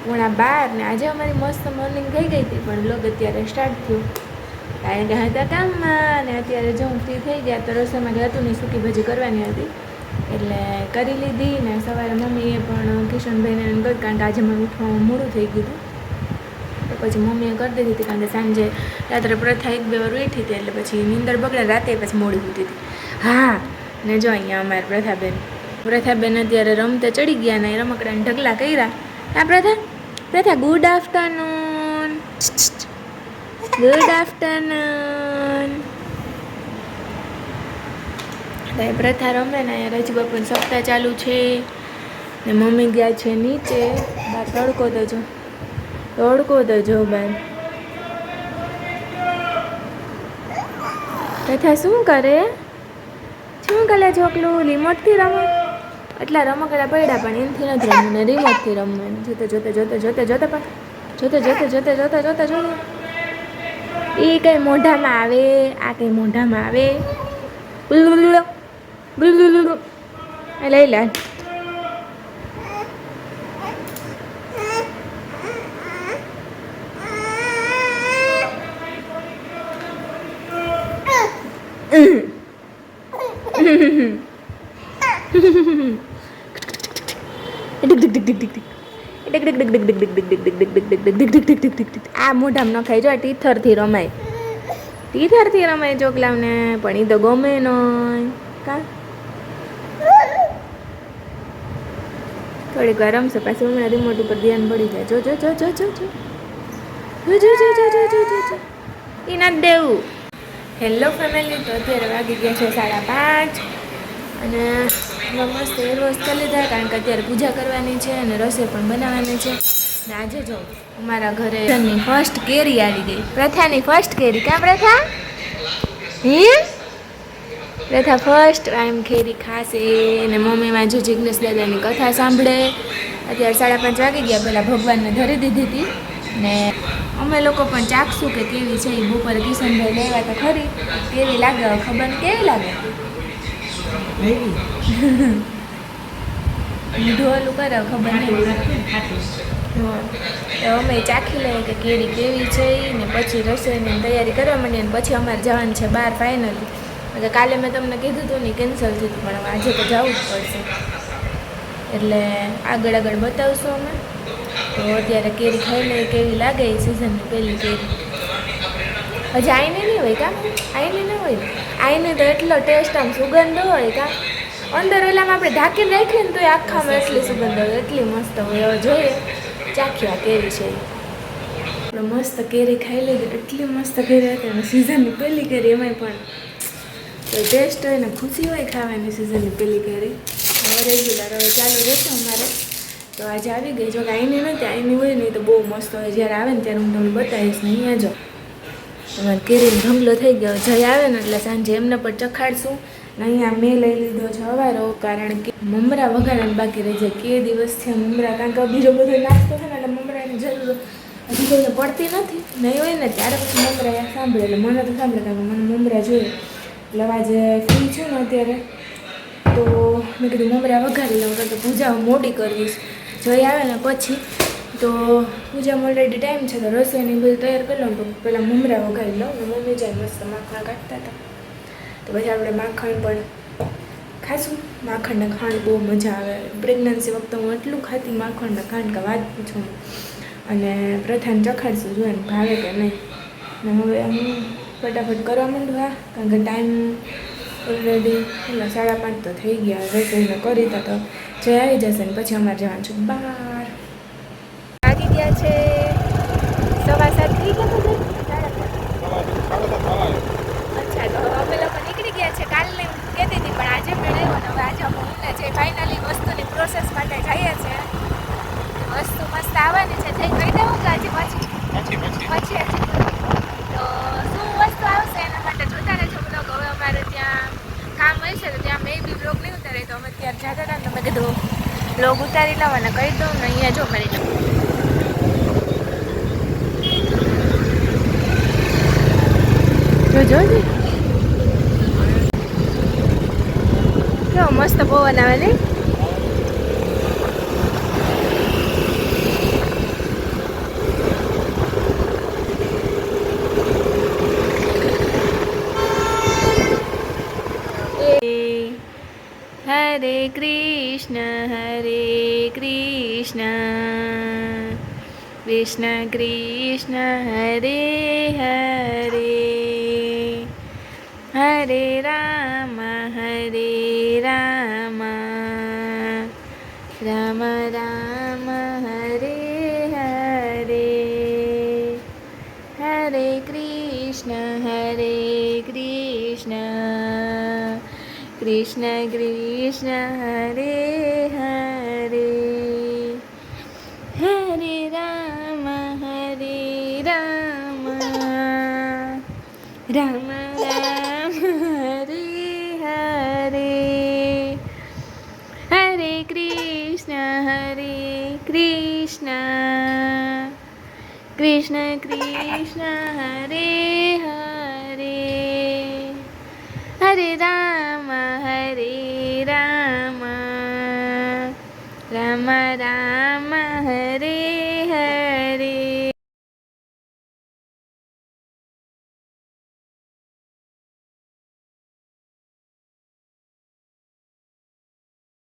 12:30 ને આજે અમારી મસ્ત મોર્નિંગ થઈ ગઈ હતી, પણ બ્લોગ અત્યારે સ્ટાર્ટ થયું કારણ કે હતા કામમાં. અને અત્યારે જો હું ફ્રી થઈ ગયા તો રસોઈમાં હતું નહીં, સૂકી ભાજી કરવાની હતી એટલે કરી લીધી. ને સવારે મમ્મીએ પણ કિશનભાઈને કહ્યું કારણ કે આજે મને ઉઠવામાં મોડું થઈ ગયું હતું, તો પછી મમ્મીએ કરી દીધી હતી કારણ કે સાંજે રાત્રે પ્રથા 1-2 વાર ઉઠી હતી એટલે પછી નીંદર બગડે, રાતે પછી મોડી ઉઠી હતી. હા, ને જો અહીંયા અમારે પ્રથાબેન અત્યારે રમતે ચડી ગયા ને રમકડાને ઢગલા કર્યા. હા પ્રથા ગુડ આફ્ટરનૂન. Good afternoon. પ્રથા રમે ને રજ બાપુની સપ્તાહ ચાલુ છે ને મમ્મી ગયા છે નીચે બાર તડકો તો જો બાર. પ્રથા શું કરે છોકલું? રિમોટથી રમે. એટલા રમકડા પડ્યા પણ એનથી નથી રમવું ને રિમોટથી રમવાનું. જોતા એ કઈ મોઢામાં આવે, આ કઈ મોઢામાં આવે. લઈ લે. આ મોઢામાં નખાય જો, ટીથરથી રમાય ચોકલાવને, પણ એ તો ગમે નહીં કા. થોડીક વાર રમશે પાછું હમણાં રિમોટ ઉપર ધ્યાન પડી જાય. જો એ નથી દેવું. હેલો ફેમિલી, તો અત્યારે વાગી ગયા છે 5:30 અને મસ્ત હેર વોશ કરી લીધા કારણ કે અત્યારે પૂજા કરવાની છે અને રસોઈ પણ બનાવવાની છે. ને આજે જો અમારા ઘરે ફર્સ્ટ કેરી આવી ગઈ, પ્રથાની ફર્સ્ટ કેરી. ક્યાં પ્રથા? પ્રથા ફર્સ્ટ ટાઈમ કેરી ખાશે ને મમ્મીમાં જો જિગ્નેશ દાદાની કથા સાંભળે. અત્યારે 5:30 વાગી ગયા, પહેલાં ભગવાનને ધરી દીધી હતી ને અમે લોકો પણ ચાખશું કે કેવી છે. એ બપોરે કિશનભાઈ લેવા તો ખરી, કેવી લાગે ખબર ને, કેવી લાગે ઢોલું કરે ખબર નહીં. તો અમે ચાખી લઈએ કે કેરી કેવી છે ને પછી રસોઈની તૈયારી કરવા માંડીએ. ને પછી અમારે જવાનું છે બહાર ફાઇનલી. એટલે કાલે મેં તમને કીધું હતું ને કેન્સલ થયું હતું, પણ આજે તો જવું જ પડશે એટલે આગળ બતાવશું અમે. તો અત્યારે કેરી ખાઈ લઈએ કેવી લાગે. એ સિઝનની પહેલી કેરી હજી આઈને નહીં હોય કા, આઈને ન હોય. આઈને તો એટલો ટેસ્ટ આમ સુગંધ હોય કા, અંદર ઓલામાં આપણે ઢાંકીને રાખીએ ને તો એ આખામાં એટલી સુગંધ હોય, એટલી મસ્ત હોય. હવે જોઈએ ચાખ્યા કેવી છે. આપણે મસ્ત કેરી ખાઈ લીધી, એટલી મસ્ત કેરી હતી અને સિઝનની પહેલી કેરી એમાંય પણ તો ટેસ્ટ હોય ને ખુશી હોય ખાવાની. સિઝનની પહેલી કેરી હવે રેગ્યુલર હવે ચાલુ રહેશે અમારે. તો આજે આવી ગઈ. જો કે આઈની નથી, આઈની હોય ને તો બહુ મસ્ત હોય. જ્યારે આવે ને ત્યારે હું તમને બતાવીશ ને. અહીંયા જો તમારે કેરીનો ઢગલો થઈ ગયો. જઈ આવે ને એટલે સાંજે એમને પણ ચખાડશું. ને અહીંયા મેં લઈ લીધો છે હવારો, કારણ કે મમરા વઘારવાનું બાકી રહી જાય. કે દિવસથી મમરા, કારણ કે બીજો બધો નાસ્તો છે ને એટલે મમરાની જરૂર હજી કોઈને પડતી નથી. નહીં હોય ને ત્યારે પછી મમરા સાંભળે, એટલે મને તો સાંભળે કારણ કે મને મમરા જોઈએ. એટલે આજે ફ્રી છું ને અત્યારે તો મેં કીધું મમરા વઘારી લઉં, કારણ કે પૂજા મોડી કરવીશ. જઈ આવે ને પછી તો પૂજામાં ઓલરેડી ટાઈમ છે તો રસોઈની બધું તૈયાર કરી લઉં. તો પહેલાં મમરા વઘારી લઉં ને મમ્મી જાય મસ્ત માખણ કાઢતા હતા તો પછી આપણે માખણ પણ ખાશું. માખણને ખાંડ બહુ મજા આવે. પ્રેગ્નન્સી વખતે હું એટલું ખાતી માખણને ખાંડ કે વાત પૂછું. અને પ્રથાને ચખાડશું જોઈએ ને ભાવે કે નહીં. ને હવે હું ફટાફટ કરવા માંડવા કારણ કે ટાઈમ ઓલરેડી 5:30 તો થઈ ગયા. રસોઈને કરી તો જઈ આવી જશે ને પછી અમારે જવાનું છે બહાર. આવી ગયા છે 7:15 થઈ ગયા. અચ્છા, તો અમે લોકો નીકળી ગયા છે. કાલની કહેતી હતી પણ આજે મેળ આવ્યો ને હવે આજે અમે ઊંઘને જઈ ફાઇનલી વસ્તુની પ્રોસેસ માટે જઈએ છીએ. વસ્તુ મસ્ત આવવાની છે. જઈ કહી દેવું કે હજી પછી તો શું વસ્તુ આવશે એના માટે જોતા રહેજો બ્લોગ. હવે અમારે ત્યાં કામ હોય છે તો ત્યાં મેં બી બ્લોગ નહીં ઉતારે તો અમે ત્યાં જતા હતા ને તમે કીધું બ્લોગ ઉતારી લઉં અને કહી દઉં ને. અહીંયા જો મારી જો કેવો મસ્ત પવન આવે ને. હરે કૃષ્ણ કૃષ્ણ કૃષ્ણ હરે હરે હરે રામ રામ રામ હરે હરે હરે કૃષ્ણ કૃષ્ણ કૃષ્ણ હરે હરે હરે રામ રામ રામ હરે હરે હરે કૃષ્ણ કૃષ્ણ કૃષ્ણ હરે હરે હરે રામ રામ રામ